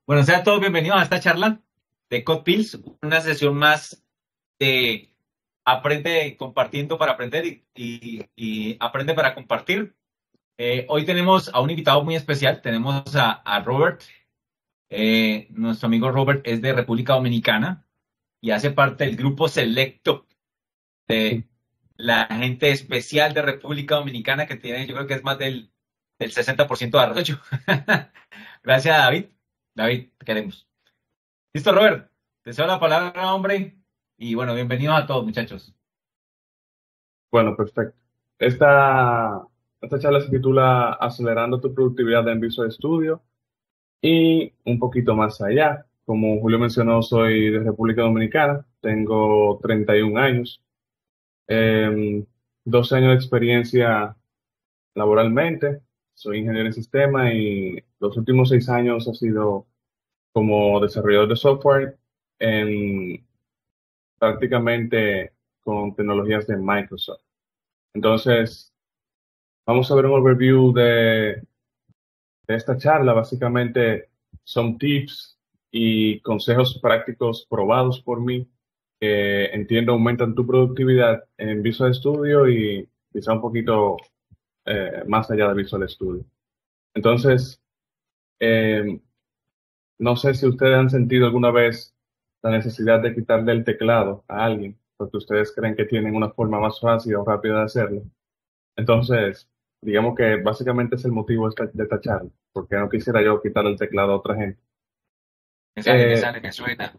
Bueno, sean todos bienvenidos a esta charla de Code Pills, una sesión más de aprende compartiendo para aprender y aprende para compartir. Hoy tenemos a un invitado muy especial, tenemos a Robert. Nuestro amigo Robert es de República Dominicana y hace parte del grupo selecto de la gente especial de República Dominicana que tiene, yo creo que es más del 60% de arroyo. Gracias, David. David, te queremos. Listo, Robert. Te cedo la palabra, hombre. Y bueno, bienvenidos a todos, muchachos. Bueno, perfecto. Esta charla se titula Acelerando tu productividad en Visual Studio y un poquito más allá. Como Julio mencionó, soy de República Dominicana, tengo 31 años, 12 años de experiencia laboralmente, soy ingeniero en sistema y los últimos 6 años ha sido como desarrollador de software en prácticamente con tecnologías de Microsoft. Entonces, vamos a ver un overview de esta charla. Básicamente son tips y consejos prácticos probados por mí que entiendo aumentan tu productividad en Visual Studio y quizá un poquito más allá de Visual Studio. Entonces, eh, no sé si ustedes han sentido alguna vez la necesidad de quitarle el teclado a alguien porque ustedes creen que tienen una forma más fácil o rápida de hacerlo. Entonces, digamos que básicamente es el motivo de esta charla, porque no quisiera yo quitarle el teclado a otra gente. Me Eh, sale, me suena.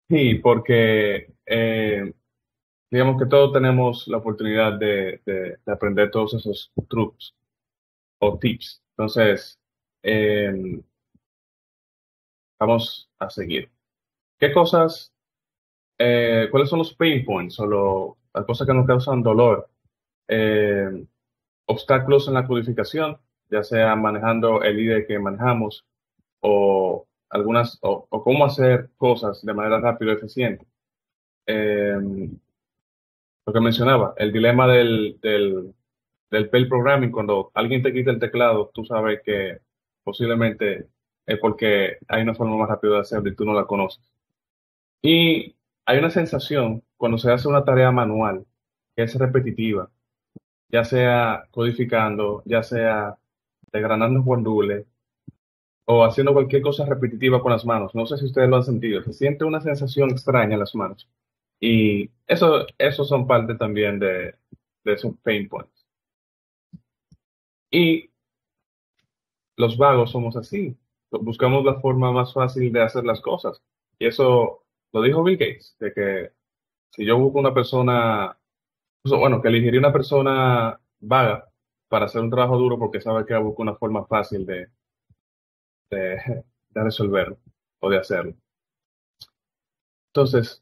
sí, porque digamos que todos tenemos la oportunidad de aprender todos esos trucos o tips. Entonces, eh, vamos a seguir. ¿Qué cosas, cuáles son los pain points o las cosas que nos causan dolor? Eh, Obstáculos en la codificación, ya sea manejando el IDE que manejamos o cómo hacer cosas de manera rápida y eficiente. Eh, lo que mencionaba, el dilema del pair programming, cuando alguien te quita el teclado, tú sabes que posiblemente es porque hay una forma más rápida de hacerlo y tú no la conoces. Y hay una sensación cuando se hace una tarea manual que es repetitiva, ya sea codificando, ya sea desgranando guandule o haciendo cualquier cosa repetitiva con las manos. No sé si ustedes lo han sentido. Se siente una sensación extraña en las manos. Y eso son parte también de esos pain points. Y los vagos somos así. Buscamos la forma más fácil de hacer las cosas. Y eso lo dijo Bill Gates, de que si yo busco una persona, bueno, que elegiría una persona vaga para hacer un trabajo duro porque sabe que busca una forma fácil de resolverlo o de hacerlo. Entonces,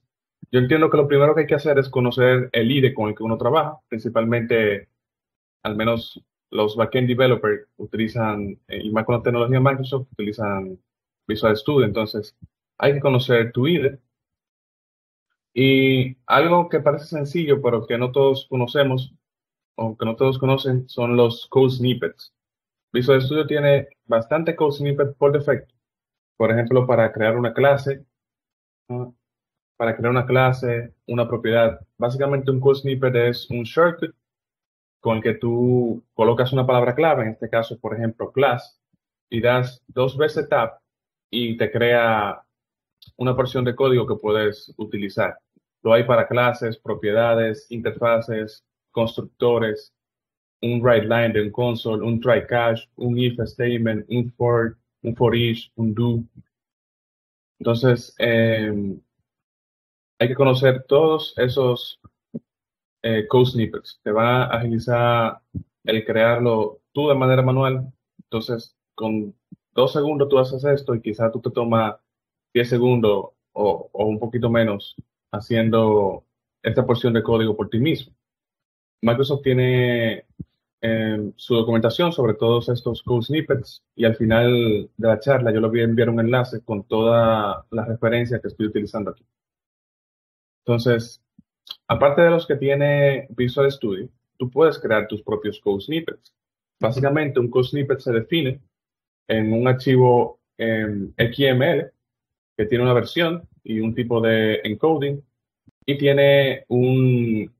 yo entiendo que lo primero que hay que hacer es conocer el IDE con el que uno trabaja, principalmente, al menos los backend developers utilizan, y más con la tecnología de Microsoft, utilizan Visual Studio, entonces hay que conocer tu IDE. Y algo que parece sencillo, pero que no todos conocemos, o que no todos conocen, son los code snippets. Visual Studio tiene bastante code snippet por defecto. Por ejemplo, para crear una clase, ¿no? Para crear una clase, una propiedad. Básicamente un code snippet es un shortcut con el que tú colocas una palabra clave, en este caso, por ejemplo, class, y das dos veces tab y te crea una porción de código que puedes utilizar. Lo hay para clases, propiedades, interfaces, constructores, un write-line de un console, un try-catch, un if statement, un for each, un do. Entonces, hay que conocer todos esos code snippets. Te va a agilizar el crearlo tú de manera manual. Entonces, con 2 segundos tú haces esto y quizás tú te tomas 10 segundos o un poquito menos haciendo esta porción de código por ti mismo. Microsoft tiene su documentación sobre todos estos code snippets y al final de la charla yo le voy a enviar un enlace con toda la referencia que estoy utilizando aquí. Entonces, aparte de los que tiene Visual Studio, tú puedes crear tus propios code snippets. Básicamente, un code snippet se define en un archivo XML, que tiene una versión y un tipo de encoding, y tiene un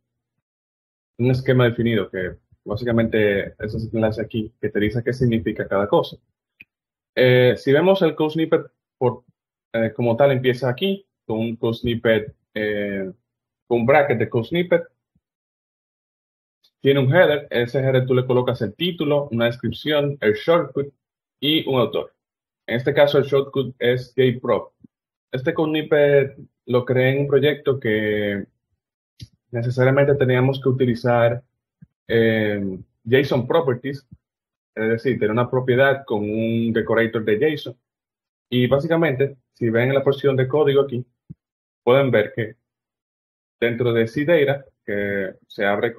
esquema definido que básicamente es ese enlace aquí que te dice qué significa cada cosa. Si vemos el code snippet como tal, empieza aquí con un code snippet, con un bracket de code snippet. Tiene un header, ese header tú le colocas el título, una descripción, el shortcut y un autor. En este caso el shortcut es JProp. Este code snippet lo creé en un proyecto que necesariamente teníamos que utilizar JSON properties, es decir, tener una propiedad con un decorator de JSON. Y básicamente, si ven en la porción de código aquí, pueden ver que dentro de CData, que se abre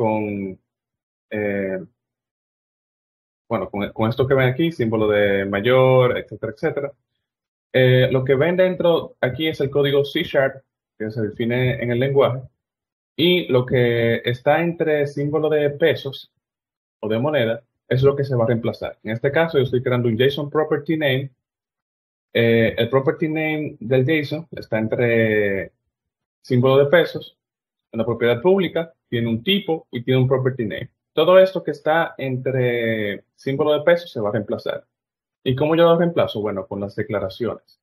eh, con esto que ven aquí, símbolo de mayor, etcétera, etcétera. Lo que ven dentro aquí es el código C#, que se define en el lenguaje, y lo que está entre símbolo de pesos o de moneda es lo que se va a reemplazar. En este caso, yo estoy creando un JSON property name. El property name del JSON está entre símbolo de pesos, una propiedad pública, tiene un tipo y tiene un property name. Todo esto que está entre símbolo de pesos se va a reemplazar. ¿Y cómo yo lo reemplazo? Bueno, con las declaraciones.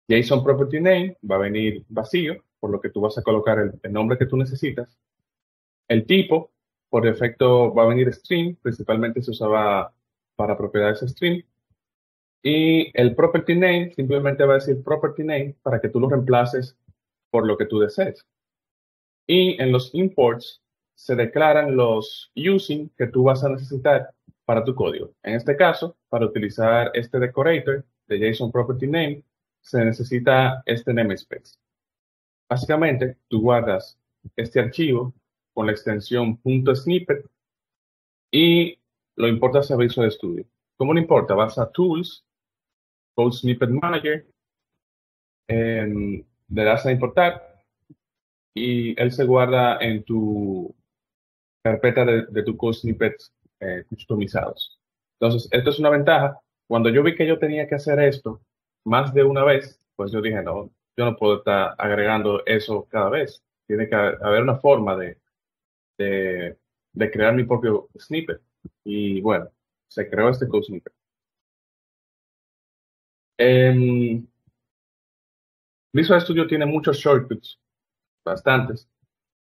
JSON property name va a venir vacío, por lo que tú vas a colocar el nombre que tú necesitas. El tipo, por defecto, va a venir string, principalmente se usaba para propiedades string. Y el property name simplemente va a decir property name para que tú lo reemplaces por lo que tú desees. Y en los imports se declaran los using que tú vas a necesitar para tu código. En este caso, para utilizar este decorator de JSON property name, se necesita este namespace. Básicamente, tú guardas este archivo con la extensión .snippet y lo importas a Visual Studio. ¿Cómo lo importa? Vas a Tools, Code Snippet Manager, le das a importar y él se guarda en tu carpeta de tu code snippets customizados. Entonces, esto es una ventaja. Cuando yo vi que yo tenía que hacer esto más de una vez, pues yo dije, no, yo no puedo estar agregando eso cada vez. Tiene que haber una forma de crear mi propio snippet. Y bueno, se creó este code snippet. Visual Studio tiene muchos shortcuts, bastantes,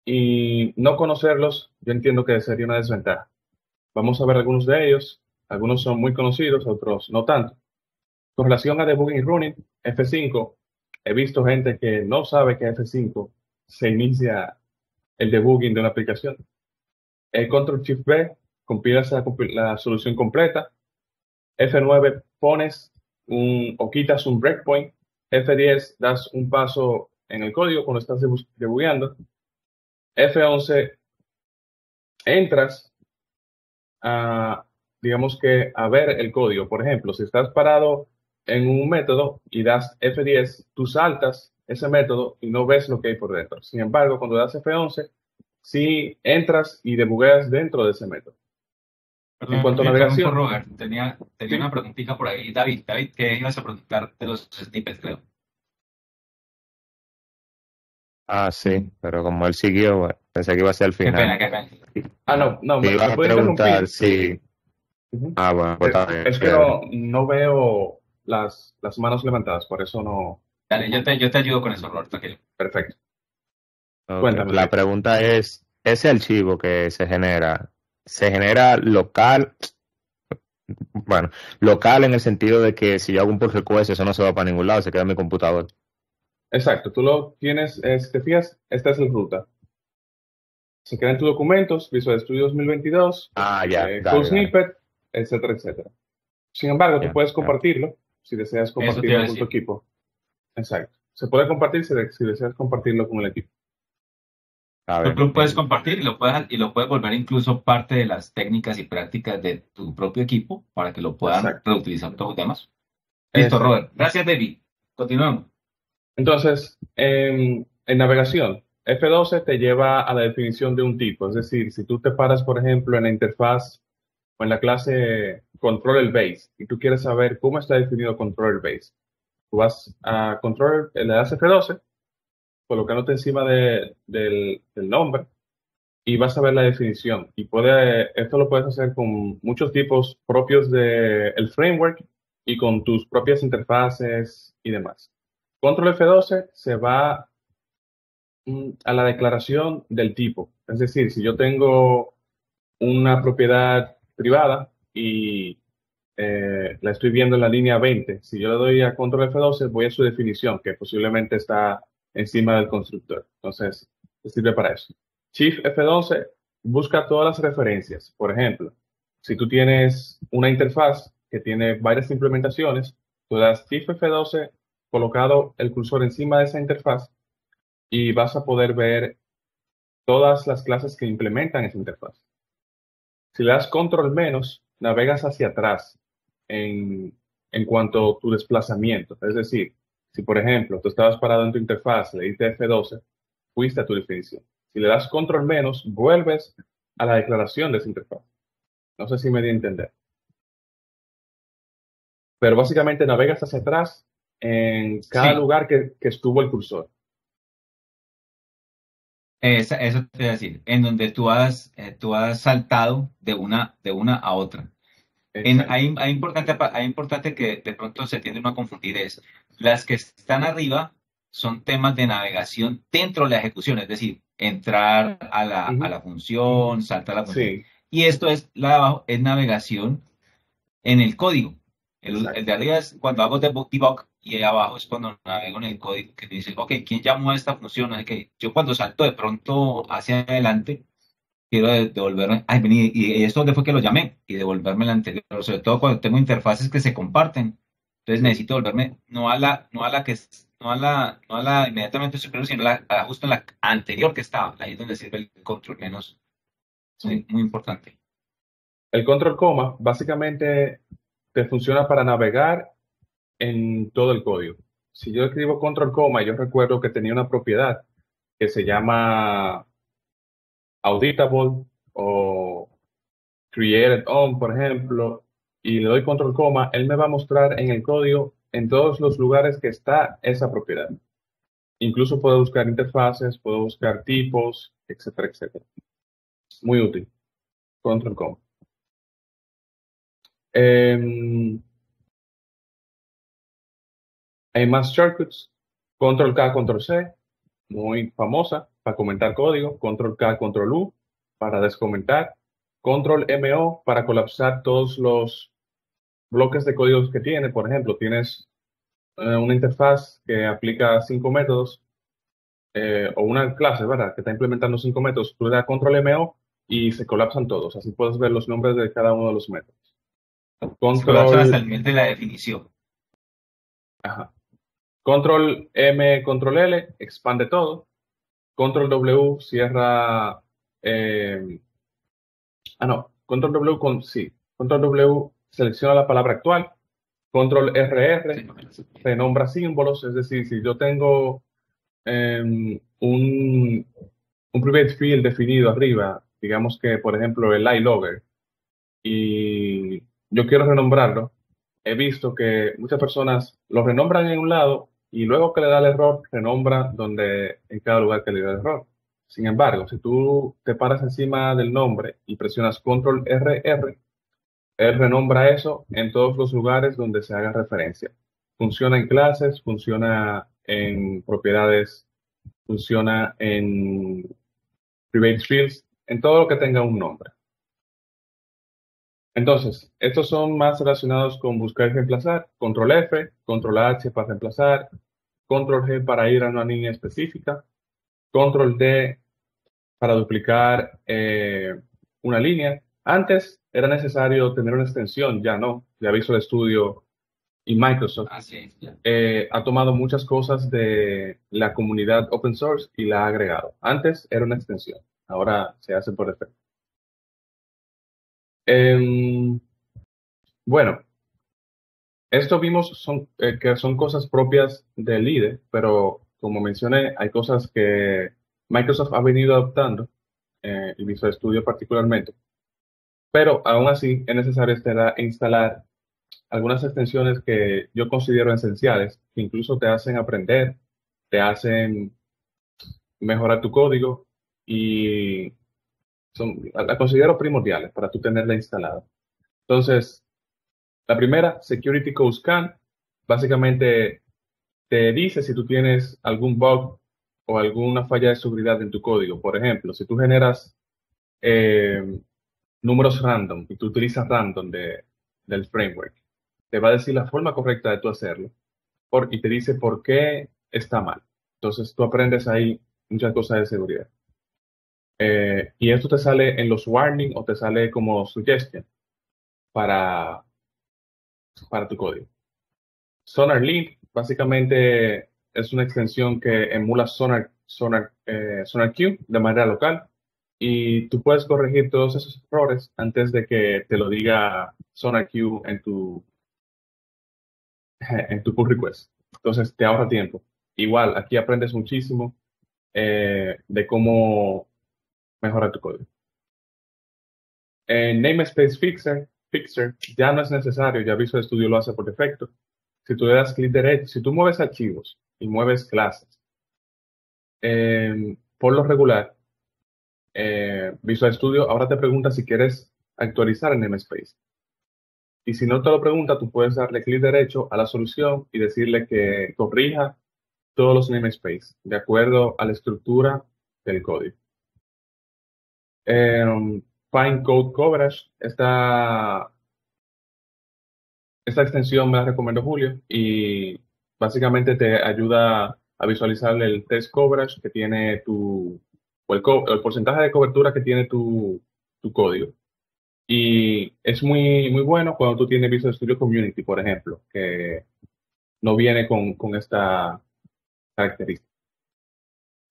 y no conocerlos yo entiendo que sería una desventaja. Vamos a ver algunos de ellos. Algunos son muy conocidos, otros no tanto. Con relación a debugging y running, F5, he visto gente que no sabe que F5 se inicia el debugging de una aplicación. El Ctrl-Shift-B compilas la solución completa. F9 pones o quitas un breakpoint. F10 das un paso en el código cuando estás debugueando. F11 entras digamos que a ver el código. Por ejemplo, si estás parado en un método y das F10, tú saltas ese método y no ves lo que hay por dentro. Sin embargo, cuando das F11, sí entras y debugueas dentro de ese método. En Perdón, cuanto a me interrumpo, navegación, Robert. Tenía sí. una preguntita por ahí. David, ¿qué ibas a preguntar de los snippets, creo? Ah, sí, pero como él siguió, bueno, pensé que iba a ser al Qué final. pena, qué pena. No, Te ibas me a puede preguntar interrumpir. si... Ujú. Ah, bueno, pues está bien, Es que chévere. no veo las manos levantadas, por eso no. Dale, yo te ayudo con eso, Robert, tranquilo. Perfecto. Ok, Cuéntame, la David. pregunta es, ese archivo que se genera local, bueno, local en el sentido de que si yo hago un pull request, eso no se va para ningún lado, se queda en mi computador. Exacto, tú lo tienes, si te fijas, esta es la ruta. Se queda en tus documentos, Visual Studio 2022, Ah, ya, Code dale, dale. Snippet, etcétera, etcétera. Sin embargo, tú Ya, puedes ya. compartirlo si deseas Eso te iba a compartirlo con tu decir. equipo. Exacto. Se puede compartir si deseas compartirlo con el equipo. Está Tú bien. lo puedes compartir y lo puedes volver incluso parte de las técnicas y prácticas de tu propio equipo para que lo puedan Exacto. reutilizar todos los demás. Listo, Exacto. Robert. Gracias, David. Continuamos. Entonces, en navegación, F12 te lleva a la definición de un tipo. Es decir, si tú te paras, por ejemplo, en la interfaz o en la clase control base y tú quieres saber cómo está definido control base, tú vas a control, le das F12, colocándote encima del nombre y vas a ver la definición. Y esto lo puedes hacer con muchos tipos propios del framework y con tus propias interfaces y demás. Control F12 se va a la declaración del tipo. Es decir, si yo tengo una propiedad privada y la estoy viendo en la línea 20, si yo le doy a control F12, voy a su definición, que posiblemente está encima del constructor. Entonces, sirve para eso. Shift F12 busca todas las referencias. Por ejemplo, si tú tienes una interfaz que tiene varias implementaciones, tú das Shift F12 colocado el cursor encima de esa interfaz y vas a poder ver todas las clases que implementan esa interfaz. Si le das control menos, navegas hacia atrás en cuanto a tu desplazamiento. Es decir, si por ejemplo tú estabas parado en tu interfaz, le diste F12, fuiste a tu definición. Si le das control menos, vuelves a la declaración de esa interfaz. No sé si me di a entender. Pero básicamente navegas hacia atrás en cada Sí. lugar que estuvo el cursor. Eso te voy a decir, en donde tú has saltado de una a otra. Exacto. Hay importante que de pronto se tiende uno a confundir es, las que están arriba son temas de navegación dentro de la ejecución, es decir, entrar a la función, saltar a la función. Sí, Y esto la de abajo es navegación en el código. El de arriba es cuando hago debug y de abajo es cuando navego en el código que dice, ok, ¿quién llamó a esta función? No sé qué. Yo cuando salto de pronto hacia adelante, quiero devolverme, ay, vení, y esto dónde fue que lo llamé y devolverme la anterior, sobre todo cuando tengo interfaces que se comparten. Entonces necesito volverme no a la inmediatamente superior, sino justo en la anterior que estaba. Ahí es donde sirve el control menos. Sí, muy importante. el control coma básicamente te funciona para navegar en todo el código. Si yo escribo control coma, yo recuerdo que tenía una propiedad que se llama auditable o created on, por ejemplo, y le doy control coma, él me va a mostrar en el código en todos los lugares que está esa propiedad. Incluso puedo buscar interfaces, puedo buscar tipos, etcétera, etcétera. Muy útil. Control coma. Hay más shortcuts. Control K, Control C, muy famosa para comentar código. Control K, Control U para descomentar. Control MO para colapsar todos los bloques de códigos que tiene. Por ejemplo, tienes una interfaz que aplica 5 métodos o una clase, ¿verdad? Que está implementando 5 métodos. Tú le das Control MO y se colapsan todos. Así puedes ver los nombres de cada uno de los métodos. Se colapsa hasta Control, el nivel de la definición. ajá. Control M, Control L, expande todo. Control W cierra. No. Control W sí. Control W selecciona la palabra actual. Control RR renombra símbolos. Es decir, si yo tengo un private field definido arriba, digamos que por ejemplo el iLogger, y yo quiero renombrarlo, he visto que muchas personas lo renombran en un lado y luego que le da el error, renombra en cada lugar que le da el error. Sin embargo, si tú te paras encima del nombre y presionas Control RR, él renombra eso en todos los lugares donde se haga referencia. Funciona en clases, funciona en propiedades, funciona en private fields, en todo lo que tenga un nombre. Entonces, estos son más relacionados con buscar y reemplazar. Control F, Control H para reemplazar, Control G para ir a una línea específica, Control D para duplicar una línea. Antes era necesario tener una extensión, ya no. Ya Visual Studio y Microsoft ha tomado muchas cosas de la comunidad open source y la ha agregado. Antes era una extensión, ahora se hace por defecto. Bueno, esto vimos que son cosas propias del IDE, pero como mencioné, hay cosas que Microsoft ha venido adoptando, y Visual Studio particularmente, Pero aún así es necesario instalar algunas extensiones que yo considero esenciales, que incluso te hacen aprender, te hacen mejorar tu código y la considero primordiales para tú tenerla instalada. Entonces, la primera, Security Code Scan, básicamente te dice si tú tienes algún bug o alguna falla de seguridad en tu código. Por ejemplo, si tú generas eh, números random y tú utilizas random del framework, te va a decir la forma correcta de tú hacerlo y te dice por qué está mal. Entonces tú aprendes ahí muchas cosas de seguridad. Y esto te sale en los warning o te sale como suggestion para, para tu código. SonarLint básicamente es una extensión que emula SonarQube de manera local y tú puedes corregir todos esos errores antes de que te lo diga SonarQube en tu pull request. Entonces te ahorra tiempo. Igual, aquí aprendes muchísimo de cómo mejorar tu código. Namespace Fixer ya no es necesario, ya Visual Studio lo hace por defecto. Si tú le das clic derecho, si tú mueves archivos y mueves clases, por lo regular, Visual Studio ahora te pregunta si quieres actualizar el namespace. Y si no te lo pregunta, tú puedes darle clic derecho a la solución y decirle que corrija todos los namespace de acuerdo a la estructura del código. Fine Code Coverage, esta extensión me la recomendó Julio y básicamente te ayuda a visualizar el test coverage que tiene el porcentaje de cobertura que tiene tu código. Y es muy bueno cuando tú tienes Visual Studio Community, por ejemplo, que no viene con esta característica.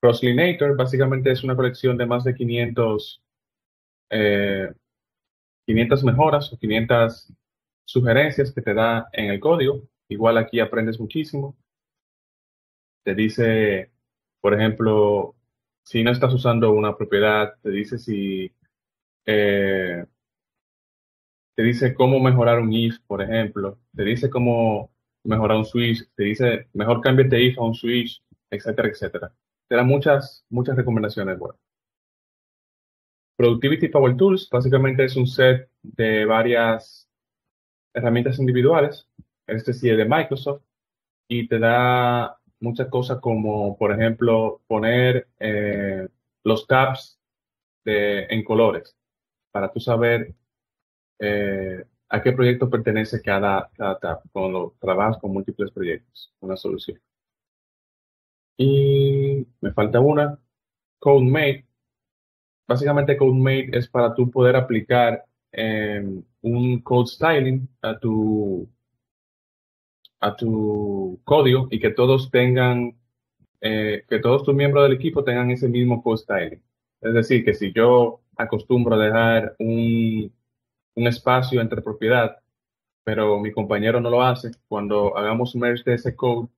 Crosslinator básicamente es una colección de más de 500 mejoras o 500 sugerencias que te da en el código. Igual aquí aprendes muchísimo. Te dice, por ejemplo, si no estás usando una propiedad, eh, te dice cómo mejorar un if, por ejemplo. Te dice cómo mejorar un switch. Te dice mejor cámbiate if a un switch, etcétera, etcétera. Te da muchas recomendaciones buenas. Productivity Power Tools básicamente es un set de varias herramientas individuales. Este sí es de Microsoft y te da muchas cosas como, por ejemplo, poner los tabs en colores para tú saber a qué proyecto pertenece cada tab cuando trabajas con múltiples proyectos, una solución. Y me falta una, CodeMate. Básicamente CodeMate es para tú poder aplicar un code styling a tu código y que todos que todos tus miembros del equipo tengan ese mismo code styling. Es decir, que si yo acostumbro a dejar un espacio entre propiedad, pero mi compañero no lo hace, cuando hagamos merge de ese código,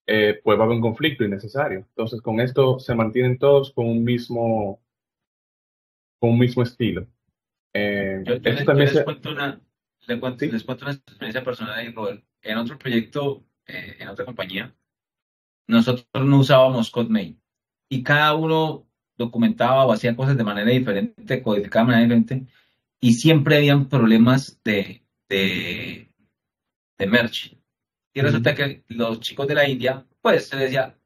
pues va a haber un conflicto innecesario. Entonces, con esto se mantienen todos con un mismo estilo. Esto Yo también les cuento sí, les cuento una experiencia personal de Robert. En otro proyecto, en otra compañía, nosotros no usábamos CodeMate y cada uno documentaba o hacía cosas de manera diferente, codificaba de manera diferente y siempre habían problemas de merge. Y resulta que los chicos de la India, pues se decía,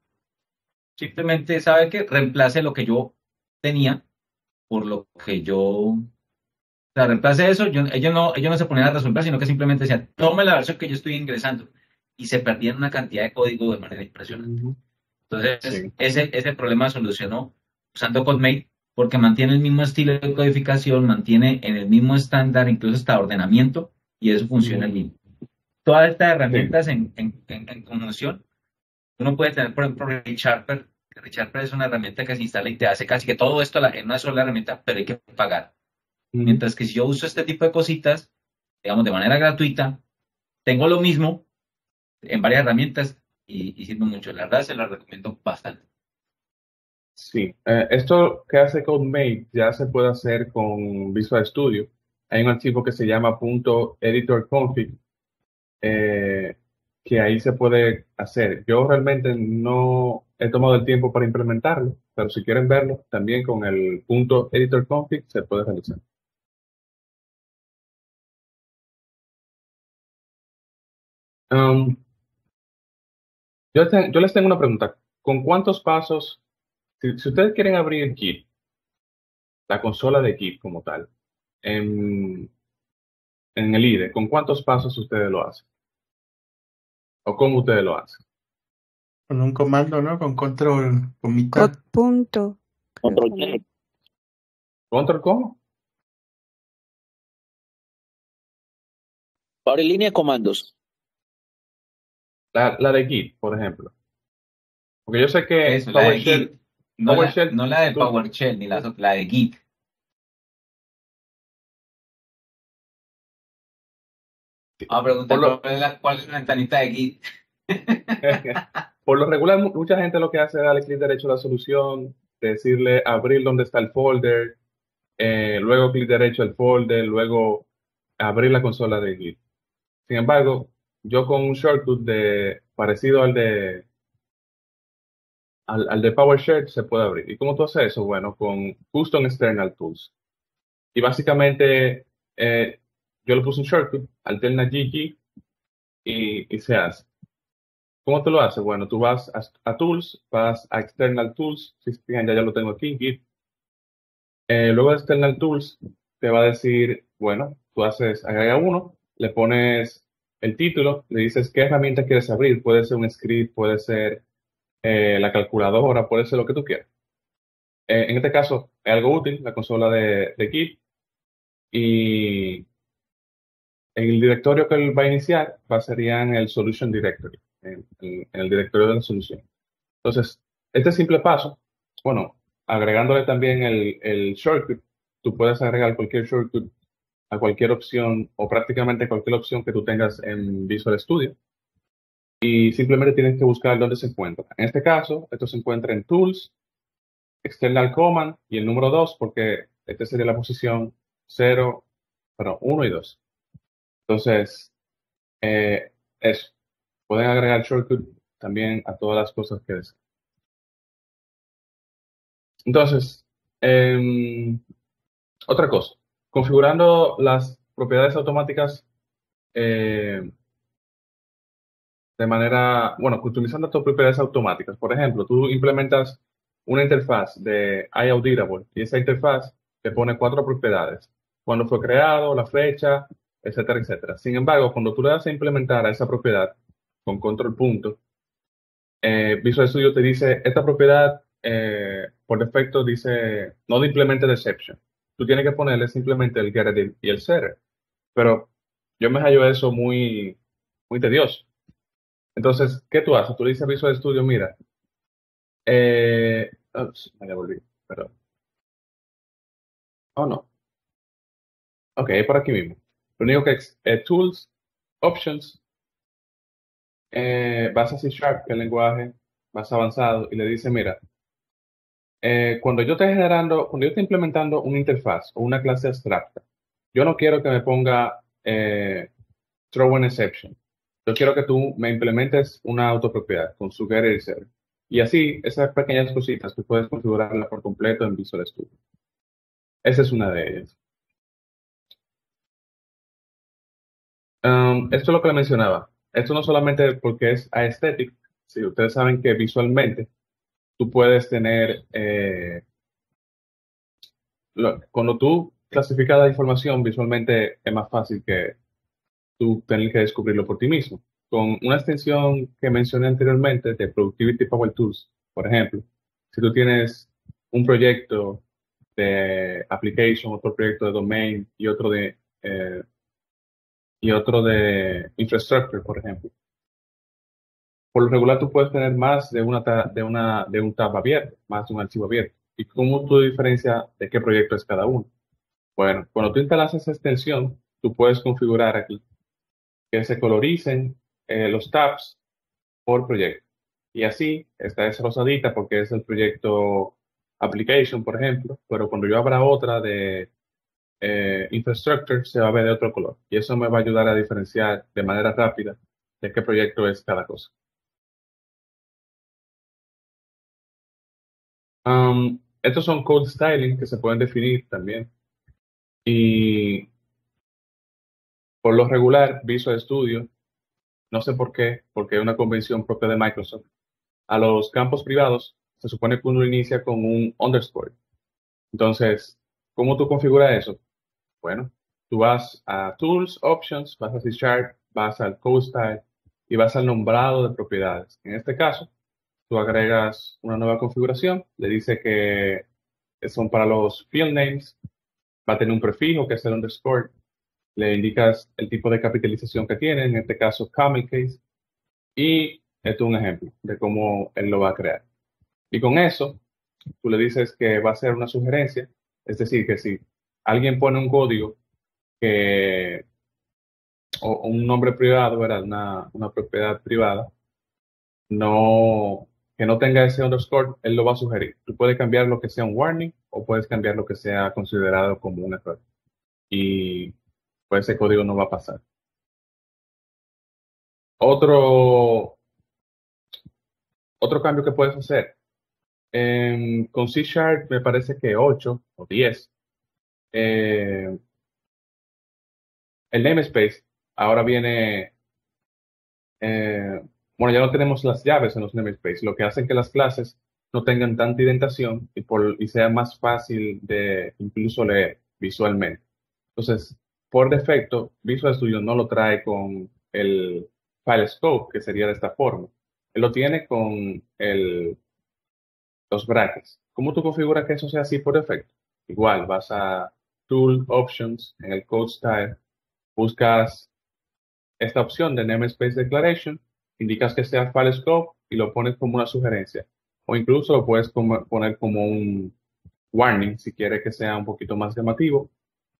simplemente sabe que reemplace lo que yo tenía por lo que yo, o sea, reemplace eso, ellos no se ponían a resolver, sino que simplemente decían, tome la versión que yo estoy ingresando y se perdían una cantidad de código de manera impresionante. ujú, Entonces, sí, ese problema se solucionó usando CodeMate porque mantiene el mismo estilo de codificación, mantiene en el mismo estándar, incluso hasta ordenamiento, y eso funciona ujú, bien. Todas estas sí, herramientas en conjunción, uno puede tener, por ejemplo, ReCharper. ReCharper es una herramienta que se instala y te hace casi que todo esto en una sola herramienta, pero hay que pagar. ujú. Mientras que si yo uso este tipo de cositas, digamos, de manera gratuita, tengo lo mismo en varias herramientas y sirve mucho. La verdad, se lo recomiendo bastante. Sí, esto que hace CodeMate ya se puede hacer con Visual Studio. Hay un archivo que se llama .editorconfig, eh, que ahí se puede hacer. Yo realmente no he tomado el tiempo para implementarlo, pero si quieren verlo, también con el .editorconfig se puede realizar. Um, yo les tengo una pregunta. ¿Con cuántos pasos, si ustedes quieren abrir Git, la consola de Git como tal, en, en el IDE, ¿con cuántos pasos ustedes lo hacen? ¿O cómo ustedes lo hacen? Con un comando, ¿no? Con control, con mitad. Punto. Control J. ¿Control cómo? Ahora en línea de comandos. La de Git, por ejemplo. Porque yo sé que Eso, la de PowerShell, Git. No PowerShell, no la de tú- PowerShell, ni la de Git. Preguntar por lo, cuál es la ventanita de Git. por lo regular, mucha gente lo que hace es darle clic derecho a la solución, decirle abrir donde está el folder, luego clic derecho al folder, luego abrir la consola de Git. Sin embargo, yo con un shortcut parecido al de PowerShell se puede abrir. ¿Y cómo tú haces eso? Bueno, con Custom External Tools. Y básicamente, yo le puse un shortcut, alterna GG y se hace. ¿Cómo tú lo haces? Bueno, tú vas a Tools, vas a External Tools, si se fijan, ya lo tengo aquí, Git. Luego de External Tools, te va a decir, bueno, tú haces, agrega uno, le pones el título, le dices qué herramienta quieres abrir, puede ser un script, puede ser la calculadora, puede ser lo que tú quieras. En este caso, es algo útil, la consola de Git, y el directorio que él va a iniciar sería en el Solution Directory, en el directorio de la solución. Entonces, este simple paso, bueno, agregándole también el shortcut, tú puedes agregar cualquier shortcut a cualquier opción o prácticamente cualquier opción que tú tengas en Visual Studio y simplemente tienes que buscar dónde se encuentra. En este caso, esto se encuentra en Tools, External Command y el número 2 porque esta sería la posición 0, perdón, 1 y 2. Entonces, eso. Pueden agregar shortcut también a todas las cosas que deseen. Entonces, otra cosa, configurando las propiedades automáticas de manera, bueno, customizando tus propiedades automáticas. Por ejemplo, tú implementas una interfaz de iAuditable y esa interfaz te pone 4 propiedades. Cuando fue creado, la fecha, etcétera, etcétera. Sin embargo, cuando tú le das a implementar a esa propiedad con control punto, Visual Studio te dice, esta propiedad por defecto dice no implemente the exception. Tú tienes que ponerle simplemente el getter y el setter. Pero yo me hallo eso muy, muy tedioso. Entonces, ¿qué tú haces? Tú le dices a Visual Studio, mira, me devolví, perdón. Oh, no. Ok, por aquí mismo. Lo único que es Tools, Options, vas a C Sharp, que es el lenguaje más avanzado, y le dice, mira, cuando yo esté implementando una interfaz o una clase abstracta, yo no quiero que me ponga throw an exception. Yo quiero que tú me implementes una autopropiedad con su getter y setter. Y así, esas pequeñas cositas tú puedes configurarlas por completo en Visual Studio. Esa es una de ellas. Esto es lo que le mencionaba. Esto no solamente porque es aesthetic, si ustedes saben que visualmente tú puedes tener, cuando tú clasificas la información visualmente es más fácil que tú tener que descubrirlo por ti mismo. Con una extensión que mencioné anteriormente de Productivity Power Tools, por ejemplo, si tú tienes un proyecto de application, otro proyecto de domain y otro de infrastructure, por ejemplo. Por lo regular tú puedes tener más de un tab abierto, más de un archivo abierto. ¿Y cómo tú diferencias de qué proyecto es cada uno? Bueno, cuando tú instalas esa extensión, tú puedes configurar aquí que se coloricen los tabs por proyecto. Y así está esa rosadita porque es el proyecto application, por ejemplo, pero cuando yo abra otra de infrastructure se va a ver de otro color. Y eso me va a ayudar a diferenciar de manera rápida de qué proyecto es cada cosa. Estos son code styling que se pueden definir también. Y por lo regular, Visual Studio, no sé por qué, porque es una convención propia de Microsoft. A los campos privados se supone que uno inicia con un underscore. Entonces, ¿cómo tú configuras eso? Bueno, tú vas a Tools, Options, vas a C Sharp, vas al Code Style y vas al nombrado de propiedades. En este caso, tú agregas una nueva configuración, le dice que son para los field names, va a tener un prefijo que es el underscore, le indicas el tipo de capitalización que tiene, en este caso camel case, y esto es un ejemplo de cómo él lo va a crear. Y con eso, tú le dices que va a ser una sugerencia, es decir, que si alguien pone un código que, o un nombre privado, ¿verdad? Una propiedad privada, no, que no tenga ese underscore, él lo va a sugerir. Tú puedes cambiar lo que sea un warning o puedes cambiar lo que sea considerado como un error. Y pues ese código no va a pasar. Otro cambio que puedes hacer, con C Sharp me parece que 8 o 10, eh, el namespace ahora viene, eh, bueno, ya no tenemos las llaves en los namespace, lo que hace que las clases no tengan tanta indentación y sea más fácil de incluso leer visualmente. Entonces, por defecto, Visual Studio no lo trae con el file scope, que sería de esta forma. Él lo tiene con los brackets. ¿Cómo tú configuras que eso sea así por defecto? Igual, vas a Tool, Options, en el Code Style, buscas esta opción de Namespace Declaration, indicas que sea File Scope y lo pones como una sugerencia. O incluso lo puedes poner como un warning si quieres que sea un poquito más llamativo.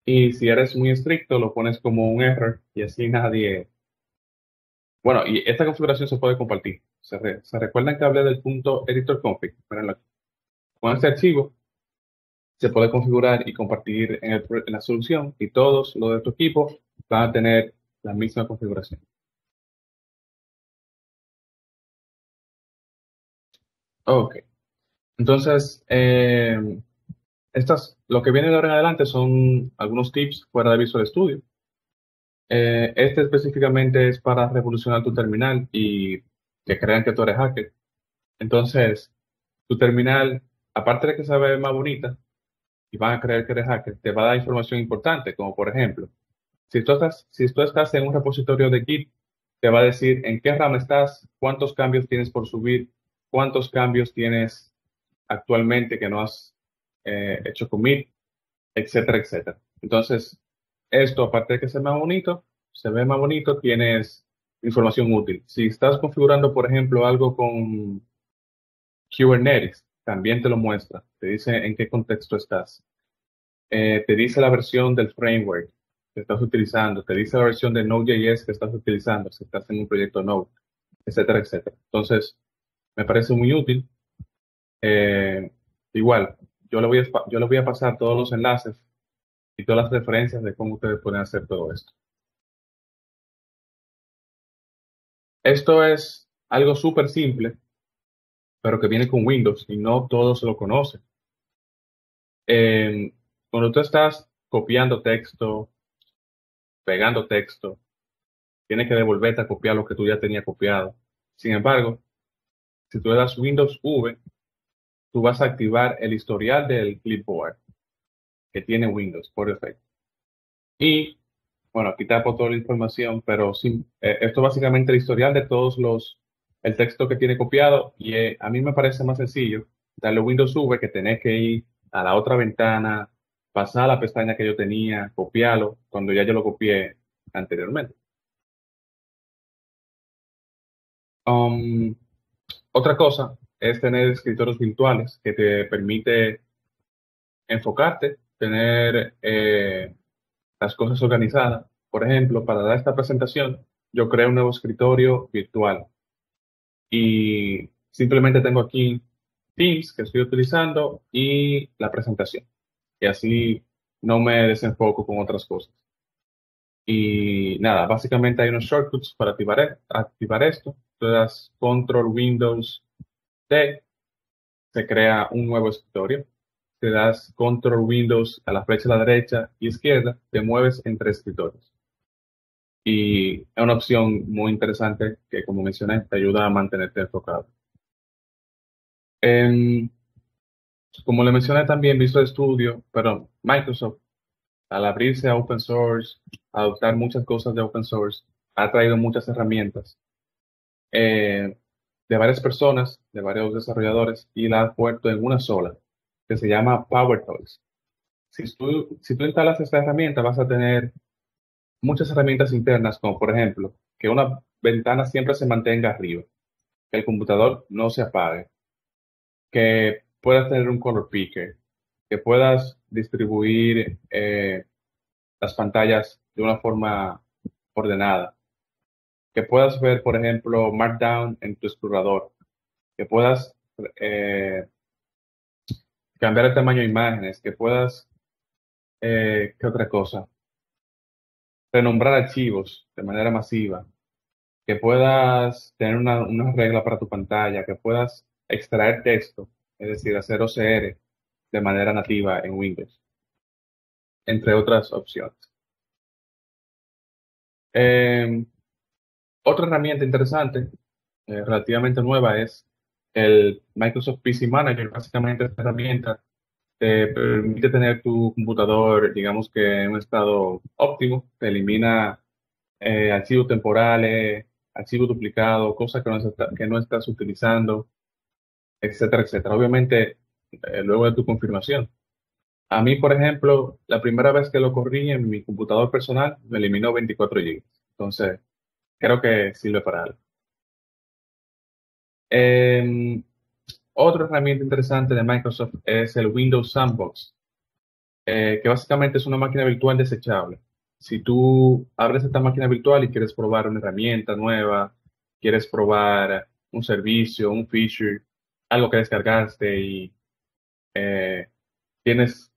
Y si eres muy estricto, lo pones como un error y así nadie. Bueno, y esta configuración se puede compartir. ¿Se recuerdan que hablé del punto editor config? Mírenlo aquí. Con este archivo se puede configurar y compartir en la solución y todos los de tu equipo van a tener la misma configuración. Ok, entonces lo que viene de ahora en adelante son algunos tips fuera de Visual Studio. Este específicamente es para revolucionar tu terminal y que crean que tú eres hacker. Entonces, tu terminal, aparte de que se ve más bonita y van a creer que eres hacker, te va a dar información importante, como por ejemplo, si tú estás en un repositorio de Git, te va a decir en qué rama estás, cuántos cambios tienes por subir, cuántos cambios tienes actualmente que no has hecho commit, etcétera, etcétera. Entonces, esto, aparte de que se ve más bonito, tienes información útil. Si estás configurando, por ejemplo, algo con Kubernetes, también te lo muestra. Te dice en qué contexto estás. Te dice la versión del framework que estás utilizando. Te dice la versión de Node.js que estás utilizando, si estás en un proyecto Node, etcétera, etcétera. Entonces, me parece muy útil. Eh, Igual, yo le voy a pasar todos los enlaces y todas las referencias de cómo ustedes pueden hacer todo esto. Esto es algo súper simple, pero que viene con Windows y no todos lo conocen. Cuando tú estás copiando texto, pegando texto, tienes que devolverte a copiar lo que tú ya tenías copiado. Sin embargo, si tú le das Windows V, tú vas a activar el historial del clipboard que tiene Windows por defecto. Y, bueno, aquí te toda la información, pero esto básicamente el historial de el texto que tiene copiado y a mí me parece más sencillo darle Windows V que tener que ir a la otra ventana, pasar a la pestaña que yo tenía, copiarlo, cuando ya yo lo copié anteriormente. Um, Otra cosa es tener escritorios virtuales que te permite enfocarte, tener las cosas organizadas. Por ejemplo, para dar esta presentación, yo creé un nuevo escritorio virtual y simplemente tengo aquí Teams que estoy utilizando y la presentación. Y así no me desenfoco con otras cosas. Y nada, básicamente hay unos shortcuts para activar esto. Tú das Control Windows T, se crea un nuevo escritorio. Te das Control Windows a la flecha a la derecha y izquierda, te mueves entre escritorios. Y es una opción muy interesante que, como mencioné, te ayuda a mantenerte enfocado. En- Como le mencioné también, Visual Studio, pero Microsoft, al abrirse a open source, a adoptar muchas cosas de open source, ha traído muchas herramientas de varias personas, de varios desarrolladores, y la ha puesto en una sola, que se llama PowerTools. Si tú instalas esta herramienta, vas a tener muchas herramientas internas, como por ejemplo, que una ventana siempre se mantenga arriba, que el computador no se apague, que puedas tener un color picker, que puedas distribuir las pantallas de una forma ordenada, que puedas ver, por ejemplo, Markdown en tu explorador, que puedas eh, cambiar el tamaño de imágenes, que puedas, ¿qué otra cosa? Renombrar archivos de manera masiva, que puedas tener una regla para tu pantalla, que puedas extraer texto, es decir, hacer OCR de manera nativa en Windows, entre otras opciones. Eh, Otra herramienta interesante, relativamente nueva, es el Microsoft PC Manager. Básicamente, esta herramienta te permite tener tu computador, digamos que en un estado óptimo, te elimina archivos temporales, archivos duplicados, cosas que no estás utilizando, etcétera, etcétera. Obviamente, luego de tu confirmación. A mí, por ejemplo, la primera vez que lo corrí en mi computador personal, me eliminó 24 gigas. Entonces, creo que sirve para algo. Em, Otra herramienta interesante de Microsoft es el Windows Sandbox, que básicamente es una máquina virtual desechable. Si tú abres esta máquina virtual y quieres probar una herramienta nueva, quieres probar un servicio, un feature, algo que descargaste y eh, tienes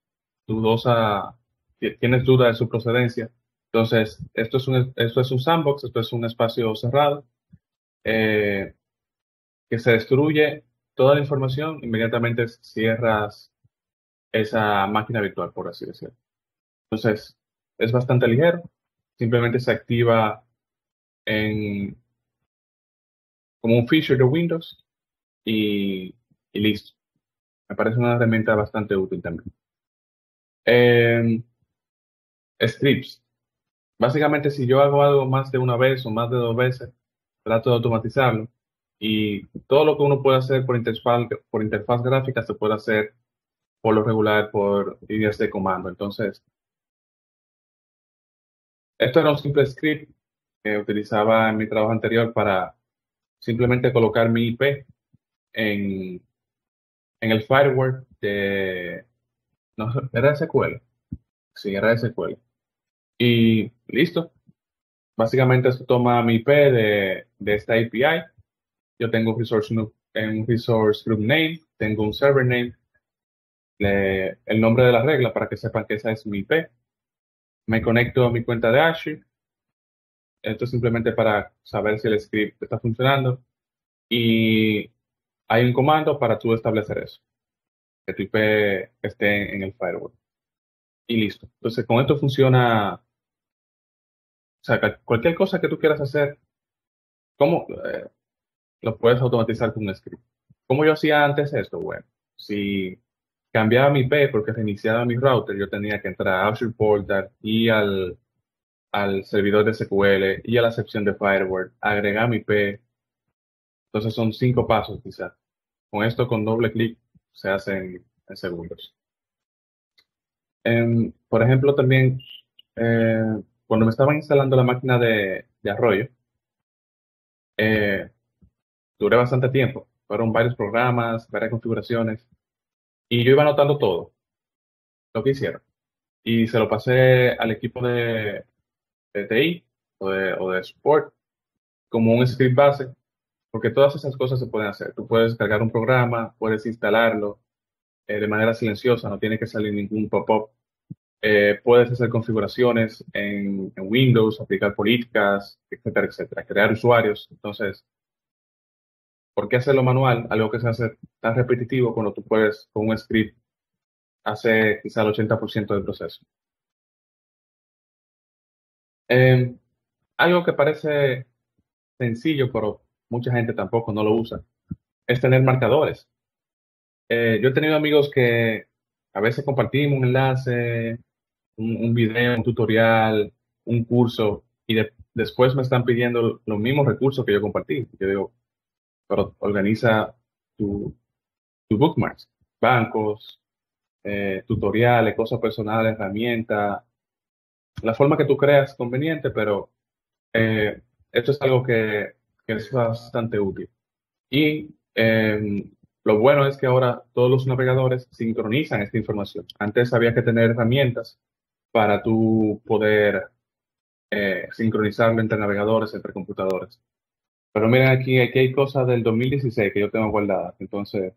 tienes duda de su procedencia, entonces esto es un sandbox, esto es un espacio cerrado eh, que se destruye toda la información, inmediatamente cierras esa máquina virtual, por así decirlo. Entonces, es bastante ligero, simplemente se activa en, como un feature de Windows y listo. Me parece una herramienta bastante útil también. Eh, Scripts. Básicamente, si yo hago algo más de una vez o más de dos veces, trato de automatizarlo. Y todo lo que uno puede hacer por interfaz gráfica se puede hacer por lo regular por líneas de comando. Entonces, esto era un simple script que utilizaba en mi trabajo anterior para simplemente colocar mi IP en, en el firewall de, no, era SQL. Sí, era SQL. Y listo. Básicamente esto toma mi IP de esta API. Yo tengo un resource group name, tengo un server name, el nombre de la regla para que sepan que esa es mi IP. Me conecto a mi cuenta de Azure. Esto es simplemente para saber si el script está funcionando. Y hay un comando para tú establecer eso, que tu IP esté en el firewall. Y listo. Entonces, con esto funciona, o sea, cualquier cosa que tú quieras hacer, ¿cómo lo puedes automatizar con un script? ¿Cómo yo hacía antes esto? Bueno, si cambiaba mi IP porque reiniciaba mi router, yo tenía que entrar a Azure Portal y al servidor de SQL y a la sección de firewall, agregar mi IP. Entonces son 5 pasos quizás. Con esto, con doble clic, se hace en segundos. Por ejemplo, también eh, cuando me estaban instalando la máquina de Arroyo, eh, duré bastante tiempo. Fueron varios programas, varias configuraciones, y yo iba anotando todo lo que hicieron. Y se lo pasé al equipo de TI o de support como un script base, porque todas esas cosas se pueden hacer. Tú puedes cargar un programa, puedes instalarlo de manera silenciosa, no tiene que salir ningún pop-up. Puedes hacer configuraciones en Windows, aplicar políticas, etcétera, etcétera, crear usuarios. Entonces, ¿por qué hacerlo manual? Algo que se hace tan repetitivo cuando tú puedes, con un script, hacer quizá el 80% del proceso. Eh, Algo que parece sencillo, pero mucha gente tampoco no lo usa, es tener marcadores. Yo he tenido amigos que a veces compartimos un enlace, un video, un tutorial, un curso, y después me están pidiendo los mismos recursos que yo compartí. Yo digo, pero organiza tu, tu bookmarks, bancos, tutoriales, cosas personales, herramientas, la forma que tú creas conveniente, pero esto es algo que es bastante útil. Y lo bueno es que ahora todos los navegadores sincronizan esta información. Antes había que tener herramientas para tú poder sincronizarlo entre navegadores, entre computadores. Pero miren aquí hay cosas del 2016 que yo tengo guardadas, entonces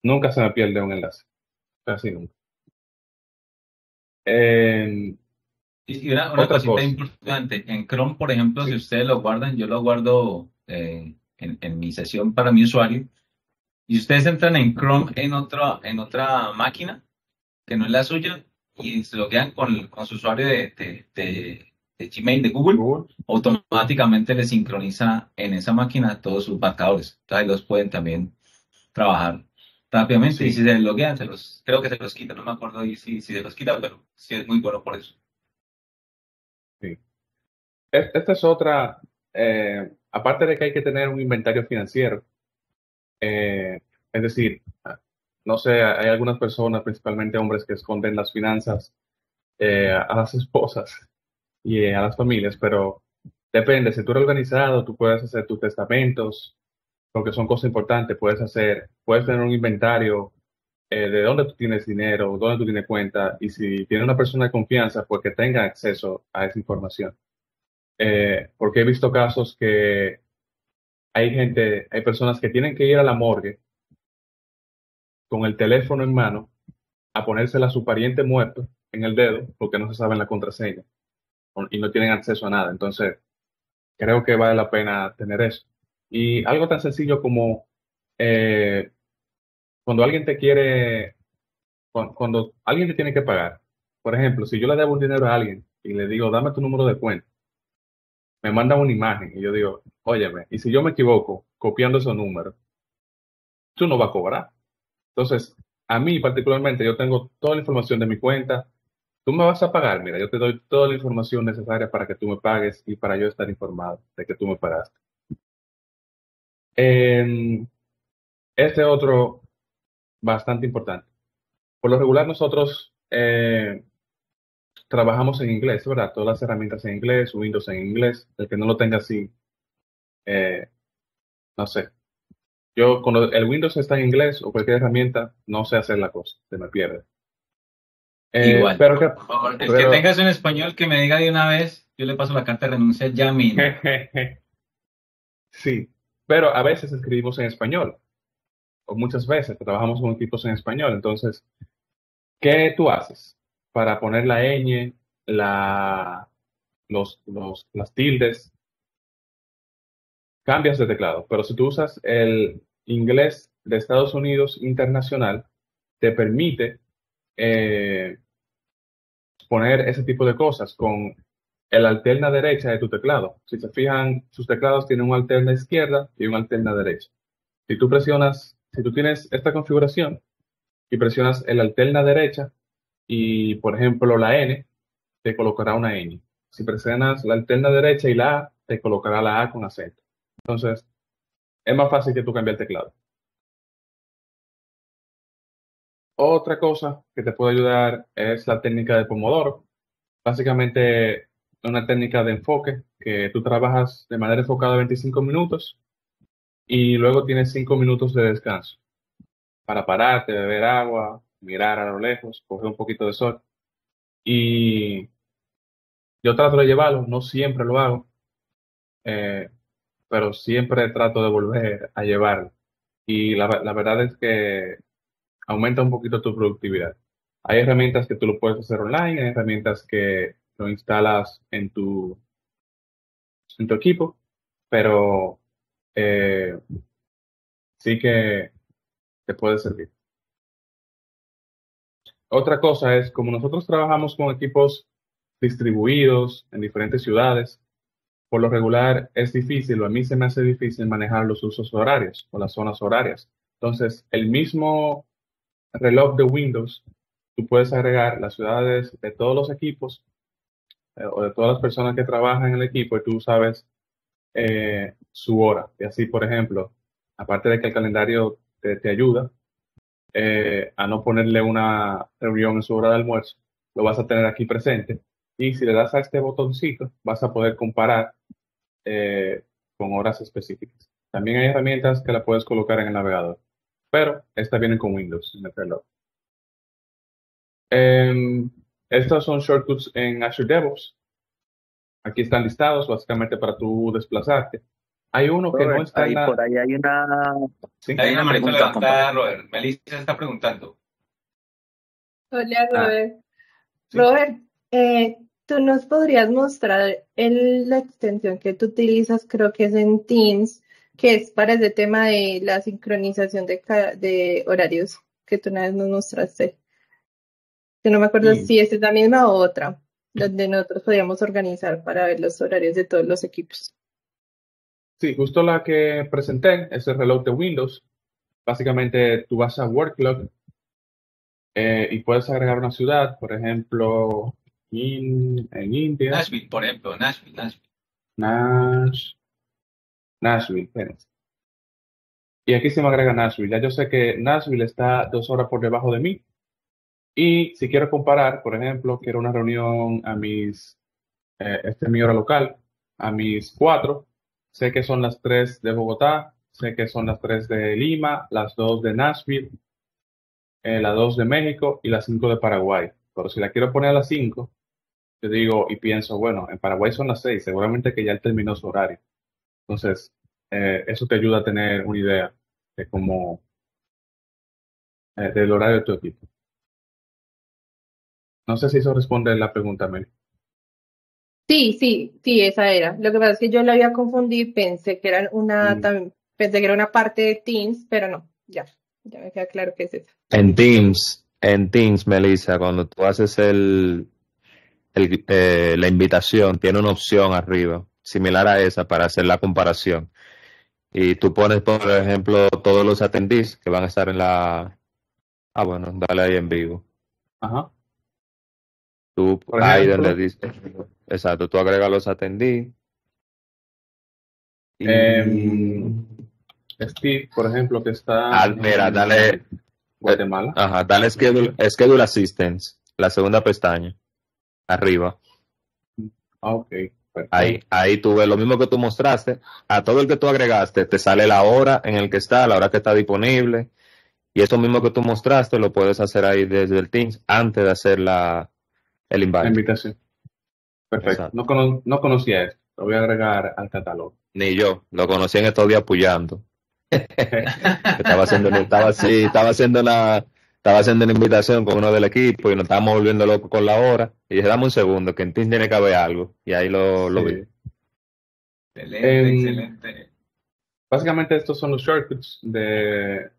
nunca se me pierde un enlace, casi nunca. Eh, Y una Otra cosita cosa, importante, en Chrome, por ejemplo, si sí, ustedes lo guardan, yo lo guardo en mi sesión para mi usuario, y ustedes entran en Chrome en otra máquina, que no es la suya, y se loguean con su usuario de Gmail de Google, Google, automáticamente le sincroniza en esa máquina todos sus marcadores. Entonces ahí los pueden también trabajar rápidamente, y si sí, se loguean, creo que se los quita, no me acuerdo ahí si se los quita, pero sí es muy bueno por eso. sí. Esta es otra, aparte de que hay que tener un inventario financiero, es decir, no sé, hay algunas personas, principalmente hombres, que esconden las finanzas a las esposas y a las familias, pero depende, si tú eres organizado, tú puedes hacer tus testamentos, porque son cosas importantes, puedes tener un inventario de dónde tú tienes dinero, dónde tú tienes cuenta, y si tienes una persona de confianza, pues que tenga acceso a esa información. Porque he visto casos que hay personas que tienen que ir a la morgue con el teléfono en mano a ponérsela a su pariente muerto en el dedo porque no se saben la contraseña y no tienen acceso a nada. Entonces, creo que vale la pena tener eso. Y algo tan sencillo como eh, cuando alguien te quiere, cuando alguien te tiene que pagar. Por ejemplo, si yo le debo un dinero a alguien y le digo, dame tu número de cuenta, me mandan una imagen y yo digo, óyeme, y si yo me equivoco copiando esos números, tú no vas a cobrar. Entonces, a mí particularmente, yo tengo toda la información de mi cuenta. Tú me vas a pagar, mira, yo te doy toda la información necesaria para que tú me pagues y para yo estar informado de que tú me pagaste. Eh, este otro bastante importante. Por lo regular nosotros trabajamos en inglés, ¿verdad? Todas las herramientas en inglés, Windows en inglés. El que no lo tenga así, eh, no sé. Yo cuando el Windows está en inglés o cualquier herramienta, no sé hacer la cosa, se me pierde. Igual. Pero que, Por favor, el que pero tenga eso en español, que me diga de una vez, yo le paso la carta de renuncia ya mismo. sí, pero a veces escribimos en español, o muchas veces trabajamos con equipos en español. Entonces, ¿qué tú haces para poner la ñ, las tildes? Cambias de teclado, pero si tú usas el inglés de Estados Unidos internacional, te permite eh, poner ese tipo de cosas con el alterna derecha de tu teclado. Si se fijan, sus teclados tienen un alterna izquierda y un alterna derecha. Si tú tienes esta configuración y presionas el alterna derecha y, por ejemplo, la N, te colocará una N. Si presionas la alterna derecha y la A, te colocará la A con acento. Entonces, es más fácil que tú cambies el teclado. Otra cosa que te puede ayudar es la técnica de Pomodoro. Básicamente, una técnica de enfoque que tú trabajas de manera enfocada 25 minutos y luego tienes 5 minutos de descanso para pararte, beber agua, mirar a lo lejos, coger un poquito de sol. Y yo trato de llevarlo, no siempre lo hago, eh, pero siempre trato de volver a llevarlo. Y la verdad es que aumenta un poquito tu productividad. Hay herramientas que tú lo puedes hacer online, hay herramientas que lo instalas en tu equipo, pero eh, sí que te puede servir. Otra cosa es, como nosotros trabajamos con equipos distribuidos en diferentes ciudades, por lo regular es difícil, o a mí se me hace difícil manejar los usos horarios o las zonas horarias. Entonces, el mismo reloj de Windows, tú puedes agregar las ciudades de todos los equipos o de todas las personas que trabajan en el equipo y tú sabes su hora. Y así, por ejemplo, aparte de que el calendario te ayuda a no ponerle una reunión en su hora de almuerzo, lo vas a tener aquí presente. Y si le das a este botoncito, vas a poder comparar con horas específicas. También hay herramientas que la puedes colocar en el navegador, pero estas vienen con Windows en el reloj. Estos son shortcuts en Azure DevOps. Aquí están listados básicamente para tú desplazarte. Hay uno que no Robert, está en la... por ahí hay una, ¿Sí? Hay una manito pregunta, levantada, Robert. Melissa está preguntando. Hola, Robert. sí. Robert, ¿tú nos podrías mostrar la extensión que tú utilizas? Creo que es en Teams, que es para ese tema de la sincronización de horarios que tú una vez nos mostraste. Yo no me acuerdo Sí. si esta es la misma o otra, donde nosotros podíamos organizar para ver los horarios de todos los equipos. Sí, justo la que presenté es el reloj de Windows. Básicamente tú vas a Workload y puedes agregar una ciudad, por ejemplo, en India, Nashville, por ejemplo. Nashville. Nashville, espérense. Y aquí se me agrega Nashville. Ya yo sé que Nashville está 2 horas por debajo de mí. Y si quiero comparar, por ejemplo, quiero una reunión a esta es mi hora local, a mis 4, sé que son las 3 de Bogotá, sé que son las 3 de Lima, las 2 de Nashville, las 2 de México y las 5 de Paraguay. Pero si la quiero poner a las 5, yo digo y pienso, bueno, en Paraguay son las 6, seguramente que ya él terminó su horario. Entonces, eso te ayuda a tener una idea de cómo, del horario de tu equipo. No sé si eso responde a la pregunta, Mel. Sí, esa era. Lo que pasa es que yo la había confundido y pensé que era pensé que era una parte de Teams, pero no, ya me queda claro que es esa. En Teams, Melissa, cuando tú haces la invitación, tiene una opción arriba, similar a esa, para hacer la comparación. Y tú pones, por ejemplo, todos los attendees que van a estar en la... Ah, bueno, dale ahí en vivo. Ajá. Tú Por ahí ejemplo, donde dice... Exacto, tú agregas los attendees. Y... Steve, por ejemplo, que está mira, en dale... Guatemala. Ajá, dale schedule Assistance, la segunda pestaña, arriba. Ok, perfecto. Ahí tú ves lo mismo que tú mostraste. A todo el que tú agregaste, te sale la hora en el que está, la hora que está disponible. Y eso mismo que tú mostraste lo puedes hacer ahí desde el Teams antes de hacer el La invite. invitación. Perfecto. Exacto. No conocía esto. Lo voy a agregar al catálogo. Ni yo, lo conocí en estos días apoyando. Estaba haciendo una invitación con uno del equipo y nos estábamos volviendo locos con la hora. Y dije, dame un segundo, que en Teams tiene que haber algo. Y ahí lo vi. Sí. Excelente. Básicamente estos son los shortcuts de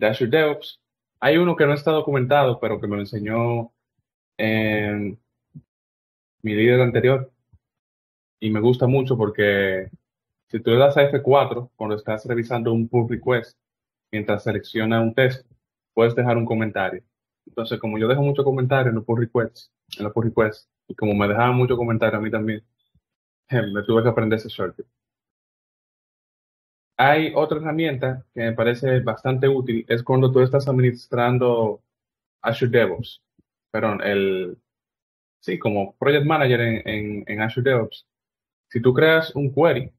Azure DevOps. Hay uno que no está documentado, pero que me lo enseñó mi líder anterior. Y me gusta mucho porque si tú le das a F4 cuando estás revisando un pull request, mientras selecciona un texto, puedes dejar un comentario. Entonces, como yo dejo mucho comentario en los pull requests, y como me dejaban mucho comentario a mí también, me tuve que aprender ese shortcut. Hay otra herramienta que me parece bastante útil, es cuando tú estás administrando Azure DevOps, perdón, sí, como Project Manager en Azure DevOps. Si tú creas un query,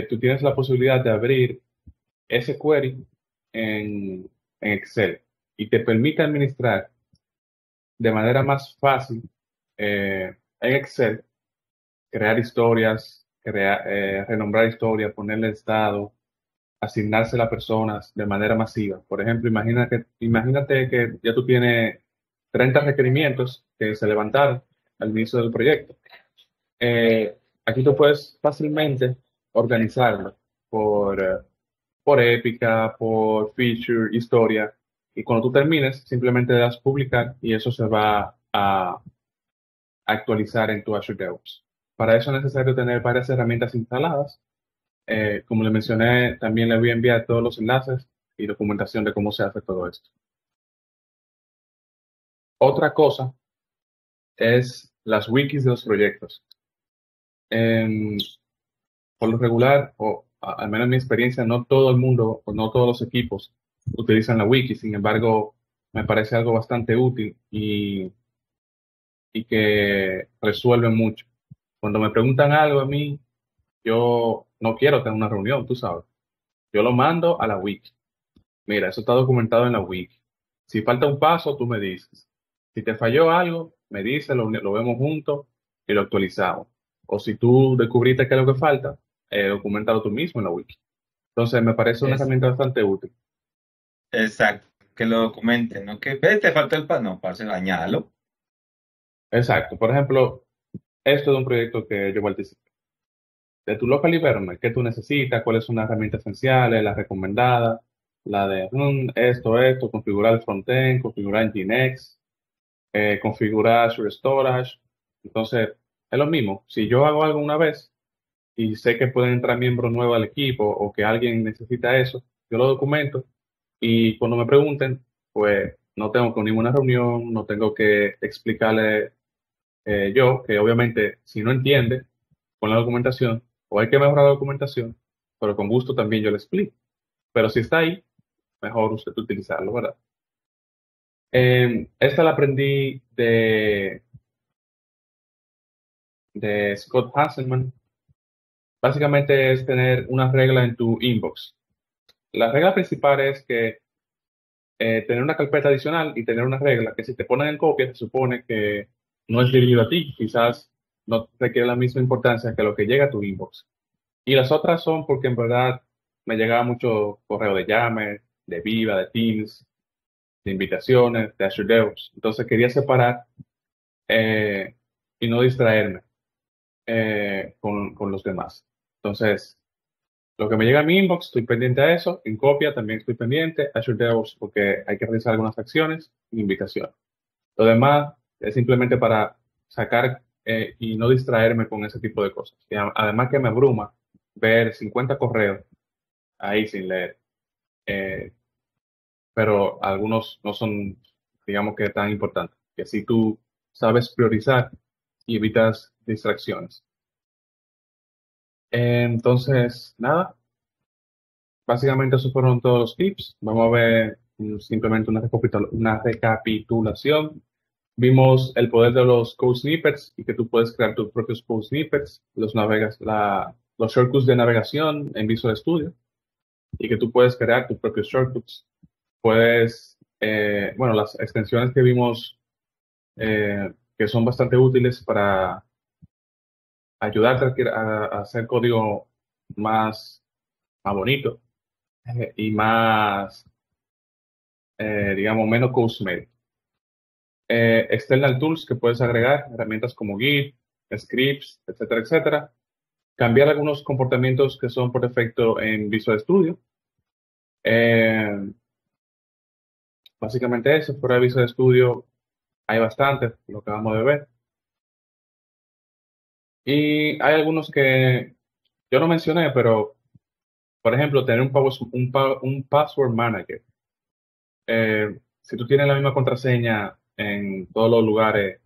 tú tienes la posibilidad de abrir ese query en Excel y te permite administrar de manera más fácil en Excel, crear historias, renombrar historia, ponerle estado, asignársela a personas de manera masiva. Por ejemplo, imagínate que ya tú tienes 30 requerimientos que se levantaron al inicio del proyecto. Aquí tú puedes fácilmente organizarlo por épica, por feature, historia, y cuando tú termines, simplemente le das publicar y eso se va a actualizar en tu Azure DevOps. Para eso es necesario tener varias herramientas instaladas. Como le mencioné, también le voy a enviar todos los enlaces y documentación de cómo se hace todo esto. Otra cosa es las wikis de los proyectos. Por lo regular, o al menos en mi experiencia, no todo el mundo o no todos los equipos utilizan la wiki. Sin embargo, me parece algo bastante útil y que resuelve mucho. Cuando me preguntan algo a mí, yo no quiero tener una reunión, tú sabes. Yo lo mando a la wiki. Mira, eso está documentado en la wiki. Si falta un paso, tú me dices. Si te falló algo, me dices, lo vemos juntos y lo actualizamos. O si tú descubriste qué es lo que falta, documentalo tú mismo en la wiki. Entonces, me parece una Es, herramienta bastante útil. exacto, que lo documenten, ¿no? Que ve, te falta el pan, no, parce, añádalo. Exacto. Por ejemplo, esto es un proyecto que yo participé. De tu local environment, ¿qué tú necesitas? ¿Cuáles son las herramientas esenciales, las recomendadas? La de esto, configurar el frontend, configurar Nginx, configurar Azure Storage. Entonces, es lo mismo. Si yo hago algo una vez y sé que pueden entrar miembros nuevos al equipo o que alguien necesita eso, yo lo documento y cuando me pregunten, pues no tengo con ninguna reunión, no tengo que explicarle yo, que obviamente si no entiende con la documentación, o hay que mejorar la documentación, pero con gusto también yo le explico. Pero si está ahí, mejor usted utilizarlo, ¿verdad? Esta la aprendí de Scott Hanselman. Básicamente es tener una regla en tu inbox. La regla principal es que tener una carpeta adicional y tener una regla que si te ponen en copia, se supone que no es dirigido a ti, quizás no requiere la misma importancia que lo que llega a tu inbox. Y las otras son porque en verdad me llegaba mucho correo de Yammer, de Viva, de Teams, de invitaciones, de Azure DevOps. Entonces quería separar eh, y no distraerme con los demás. Entonces, lo que me llega a mi inbox, estoy pendiente a eso. En copia también estoy pendiente. Azure DevOps porque hay que realizar algunas acciones y invitaciones. Lo demás es simplemente para sacar y no distraerme con ese tipo de cosas. Y además que me abruma ver 50 correos ahí sin leer. Eh, pero algunos no son, digamos que tan importantes. Que así tú sabes priorizar y evitas distracciones. Entonces, nada, básicamente esos fueron todos los tips. Vamos a ver simplemente una recapitulación. Vimos el poder de los code snippets y que tú puedes crear tus propios code snippets, los shortcuts de navegación en Visual Studio y que tú puedes crear tus propios shortcuts. Puedes, bueno, las extensiones que vimos que son bastante útiles para ayudarte a hacer código más bonito y más, digamos, menos code-smart. External tools que puedes agregar, herramientas como Git, scripts, etcétera, etcétera. Cambiar algunos comportamientos que son por defecto en Visual Studio. Básicamente eso, fuera de Visual Studio hay bastante, lo que acabamos de ver. Y hay algunos que yo no mencioné, pero, por ejemplo, tener un password manager. Si tú tienes la misma contraseña en todos los lugares,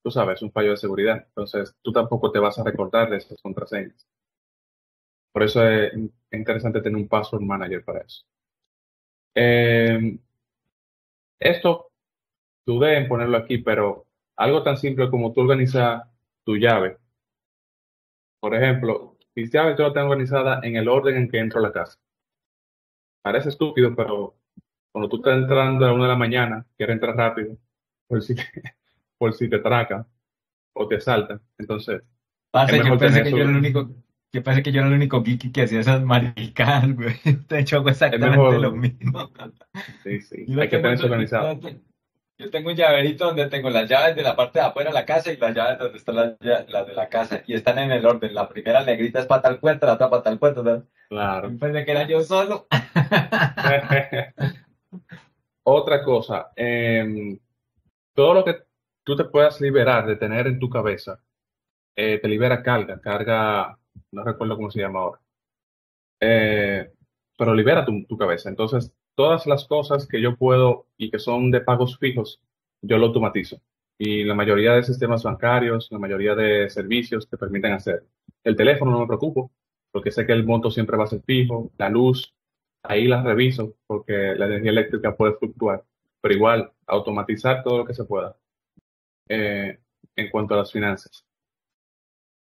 tú sabes, un fallo de seguridad. Entonces, tú tampoco te vas a recordar de esas contraseñas. Por eso es interesante tener un password manager para eso. Esto dudé en ponerlo aquí, pero algo tan simple como tú organizar tu llave. Por ejemplo, mis llaves yo las tengo organizadas en el orden en que entro a la casa. Parece estúpido, pero cuando tú estás entrando a la 1 de la mañana, quieres entrar rápido, por si, por si te atracan o te asaltan. Entonces, Parce, Es yo mejor pensé tener que yo era el eso. único, yo pensé que yo era el único geeky que hacía esas maricadas, güey. De hecho, hago Es exactamente lo mejor, mismo. sí, sí. Yo Hay lo que tengo, tenerse organizado. yo tengo un llaverito donde tengo las llaves de la parte de afuera de la casa y las llaves donde están las de la casa. Y están en el orden. La primera negrita es para tal puerta, la otra para tal puerta, ¿verdad? Claro. Yo pensé que era yo solo. Otra cosa, todo lo que tú te puedas liberar de tener en tu cabeza, te libera carga, no recuerdo cómo se llama ahora, eh, pero libera tu cabeza. Entonces, todas las cosas que yo puedo y que son de pagos fijos, yo lo automatizo. Y la mayoría de sistemas bancarios, la mayoría de servicios te permiten hacer. El teléfono no me preocupo, porque sé que el monto siempre va a ser fijo, la luz, ahí las reviso, porque la energía eléctrica puede fluctuar, pero igual, automatizar todo lo que se pueda eh, en cuanto a las finanzas.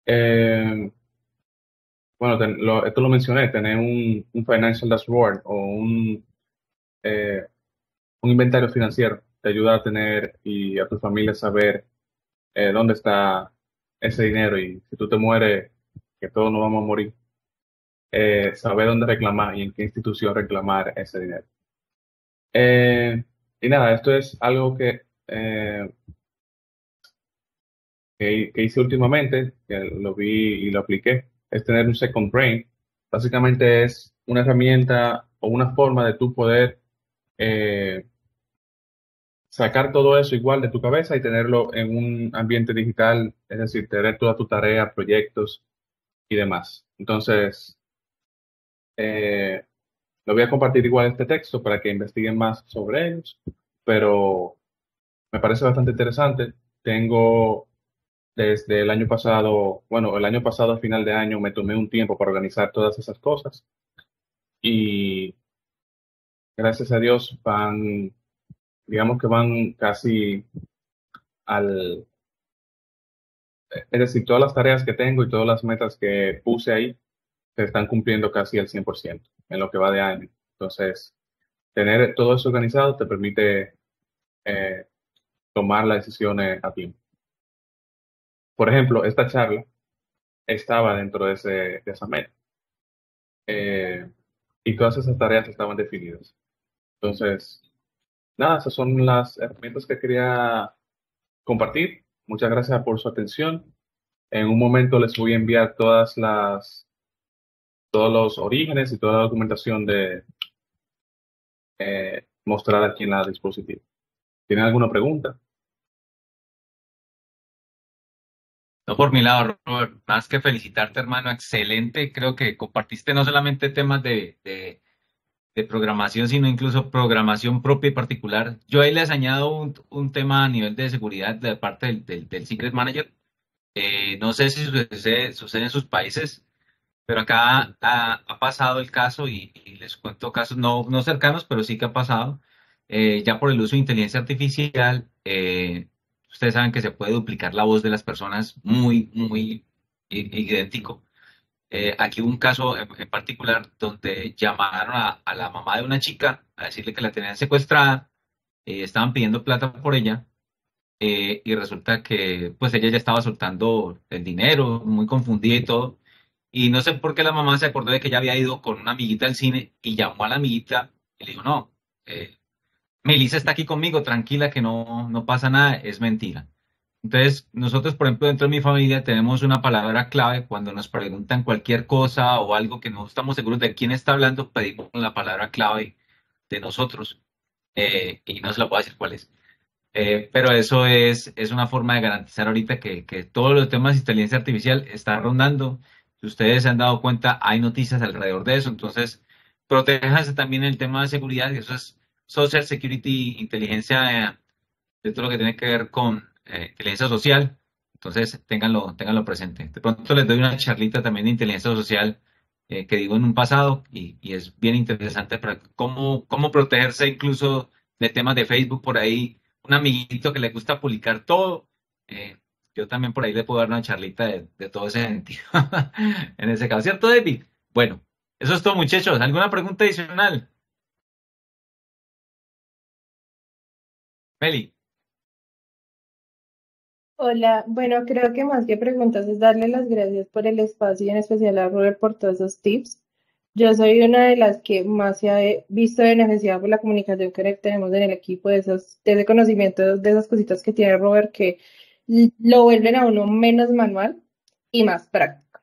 Eh, bueno, esto lo mencioné, tener un financial dashboard o eh, un inventario financiero te ayuda a tener y a tu familia saber dónde está ese dinero y si tú te mueres, que todos nos vamos a morir, saber dónde reclamar y en qué institución reclamar ese dinero. Y nada, esto es algo que hice últimamente, que lo vi y lo apliqué, es tener un second brain. Básicamente es una herramienta o una forma de tú poder eh, sacar todo eso igual de tu cabeza y tenerlo en un ambiente digital, es decir, tener toda tu tarea, proyectos y demás. Entonces, eh, lo voy a compartir igual este texto para que investiguen más sobre ellos, pero me parece bastante interesante. Tengo desde el año pasado, bueno, el año pasado a final de año me tomé un tiempo para organizar todas esas cosas y gracias a Dios van, digamos que van casi al, es decir, todas las tareas que tengo y todas las metas que puse ahí se están cumpliendo casi al 100% en lo que va de año. Entonces, tener todo eso organizado te permite eh, tomar las decisiones a tiempo. Por ejemplo, esta charla estaba dentro de esa meta eh, y todas esas tareas estaban definidas. Entonces, nada, esas son las herramientas que quería compartir. Muchas gracias por su atención. En un momento les voy a enviar todos los orígenes y toda la documentación de mostrar aquí en la dispositiva. ¿Tienen alguna pregunta? No por mi lado, Robert, más que felicitarte, hermano, excelente. Creo que compartiste no solamente temas de programación, sino incluso programación propia y particular. Yo ahí les añado un tema a nivel de seguridad de parte del Secret Manager. No sé si sucede en sus países, pero acá ha pasado el caso y les cuento casos no cercanos, pero sí que ha pasado. Ya por el uso de inteligencia artificial, ustedes saben que se puede duplicar la voz de las personas muy idéntico. Aquí hubo un caso en particular donde llamaron a la mamá de una chica a decirle que la tenían secuestrada, estaban pidiendo plata por ella y resulta que pues ella ya estaba soltando el dinero, muy confundida y todo. Y no sé por qué la mamá se acordó de que ella había ido con una amiguita al cine y llamó a la amiguita y le dijo, no, Melissa está aquí conmigo, tranquila que no pasa nada, es mentira. Entonces, nosotros, por ejemplo, dentro de mi familia tenemos una palabra clave cuando nos preguntan cualquier cosa o algo que no estamos seguros de quién está hablando, pedimos la palabra clave de nosotros y no se la puedo decir cuál es. Pero eso es una forma de garantizar ahorita que todos los temas de inteligencia artificial están rondando. Si ustedes se han dado cuenta, hay noticias alrededor de eso. Entonces, protéjanse también el tema de seguridad. Y eso es social security, inteligencia, de todo lo que tiene que ver con inteligencia social. Entonces, ténganlo presente. De pronto les doy una charlita también de inteligencia social que digo en un pasado y es bien interesante para cómo protegerse incluso de temas de Facebook por ahí. Un amiguito que le gusta publicar todo. eh, yo también por ahí le puedo dar una charlita de todo ese sentido. En ese caso, ¿cierto, David? Bueno, eso es todo, muchachos. ¿Alguna pregunta adicional? Meli. Hola, bueno, creo que más que preguntas es darle las gracias por el espacio y en especial a Robert por todos esos tips. Yo soy una de las que más se ha visto beneficiada por la comunicación que tenemos en el equipo, de ese conocimiento, de esas cositas que tiene Robert que lo vuelven a uno menos manual y más práctico.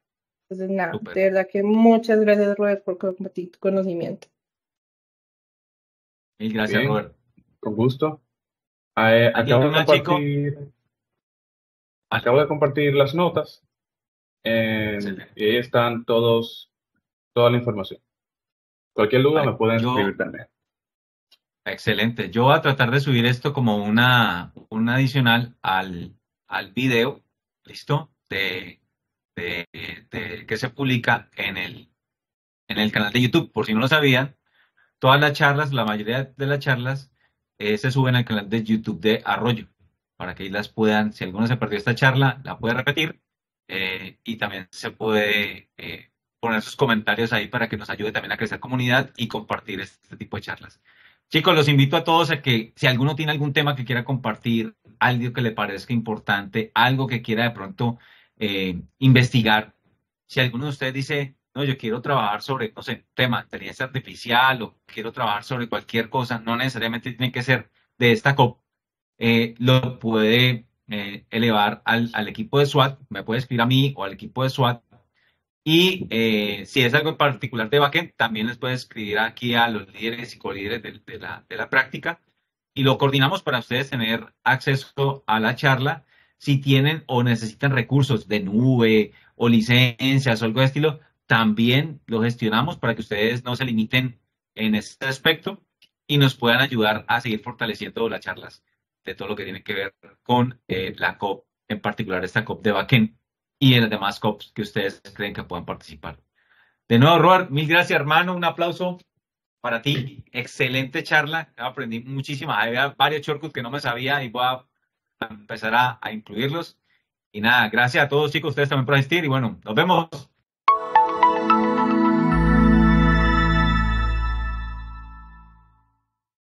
Entonces, nada, Súper. de verdad que muchas gracias, Robert, por compartir tu conocimiento. Mil gracias, Bien, Robert. con gusto. Aquí, chico. Acabo de compartir las notas Excelente. y ahí están toda la información. Cualquier duda me Vale. pueden escribir también. Excelente. Yo voy a tratar de subir esto como un adicional al video, ¿listo? Que se publica en el canal de YouTube. Por si no lo sabían, todas las charlas, la mayoría de las charlas, se suben al canal de YouTube de Arroyo, para que ahí las puedan, si alguno se perdió esta charla, la puede repetir, y también se puede poner sus comentarios ahí para que nos ayude también a crecer comunidad y compartir este tipo de charlas. Chicos, los invito a todos a que si alguno tiene algún tema que quiera compartir, algo que le parezca importante, algo que quiera de pronto investigar, si alguno de ustedes dice, no, yo quiero trabajar sobre, no sé, tema, inteligencia artificial o quiero trabajar sobre cualquier cosa, no necesariamente tiene que ser de esta COP, lo puede elevar al equipo de SWAT, me puede escribir a mí o al equipo de SWAT. Y si es algo en particular de backend, también les puede escribir aquí a los líderes y colíderes de la práctica y lo coordinamos para ustedes tener acceso a la charla. Si tienen o necesitan recursos de nube o licencias o algo de estilo, también lo gestionamos para que ustedes no se limiten en este aspecto y nos puedan ayudar a seguir fortaleciendo las charlas de todo lo que tiene que ver con la COP, en particular esta COP de backend y en las demás COPs que ustedes creen que puedan participar. De nuevo, Robert, mil gracias, hermano. Un aplauso para ti. Excelente charla. Aprendí muchísimo. Había varios shortcuts que no me sabía y voy a empezar a incluirlos. Y nada, gracias a todos, chicos, ustedes también por asistir. Y bueno, nos vemos.